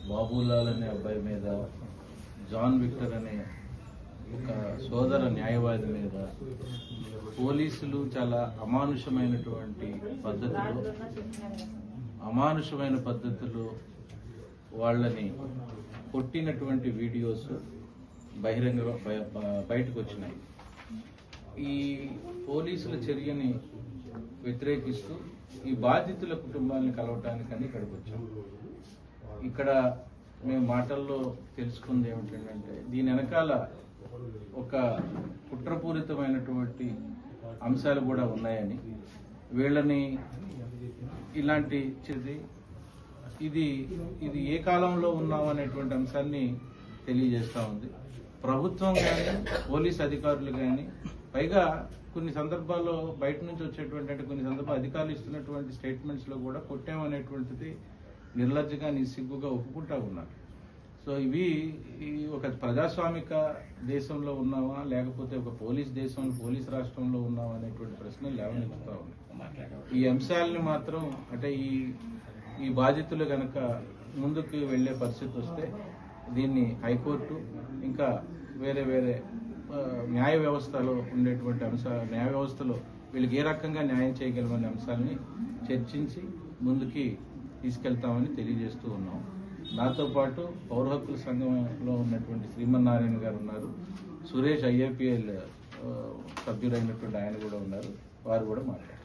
బాబులాల్ అనే అబ్బాయి మీద, జాన్ విక్టర్ అనే ఒక సోదర న్యాయవాది మీద పోలీసులు చాలా అమానుషమైన పద్ధతులు వాళ్ళని కొట్టినటువంటి వీడియోస్ బహిరంగ బయటకు వచ్చినాయి. ఈ పోలీసుల చర్యని వ్యతిరేకిస్తూ ఈ బాధితుల కుటుంబాలను కలవటానికని ఇక్కడికి వచ్చాం. ఇక్కడ మేము మాటల్లో తెలుసుకుంది ఏమిటంటే దీని వెనకాల ఒక కుట్రపూరితమైనటువంటి అంశాలు కూడా ఉన్నాయని, వీళ్ళని ఇలాంటి ఇది ఏ కాలంలో ఉన్నాం అనేటువంటి అంశాన్ని తెలియజేస్తూ ఉంది. ప్రభుత్వం కానీ పోలీస్ అధికారులు కానీ, పైగా కొన్ని సందర్భాల్లో బయట నుంచి వచ్చేటువంటి అంటే కొన్ని సందర్భాలు అధికారులు ఇస్తున్నటువంటి స్టేట్మెంట్స్లో కూడా కొట్టామనేటువంటిది నిర్లజ్జగా నిస్సిగ్గుగా ఒప్పుకుంటా ఉన్నారు. సో ఇవి ఒక ప్రజాస్వామిక దేశంలో ఉన్నావా లేకపోతే ఒక పోలీస్ రాష్ట్రంలో ఉన్నావా అనేటువంటి ప్రశ్నలు లేవనెత్తుతా ఉన్నాయి. ఈ అంశాలని మాత్రం అంటే ఈ బాధితులు కనుక ముందుకు వెళ్లే పరిస్థితి వస్తే దీన్ని హైకోర్టు ఇంకా వేరే న్యాయ వ్యవస్థలో ఉండేటువంటి న్యాయ వ్యవస్థలో వీళ్ళకి ఏ రకంగా న్యాయం చేయగలమనే అంశాలని చర్చించి ముందుకి తీసుకెళ్తామని తెలియజేస్తూ ఉన్నాం. నాతో పాటు పౌర హక్కుల సంఘంలో ఉన్నటువంటి శ్రీమన్నారాయణ గారు ఉన్నారు, సురేష్ IAPL సభ్యులైనటువంటి ఆయన కూడా ఉన్నారు, వారు కూడా మాట్లాడారు.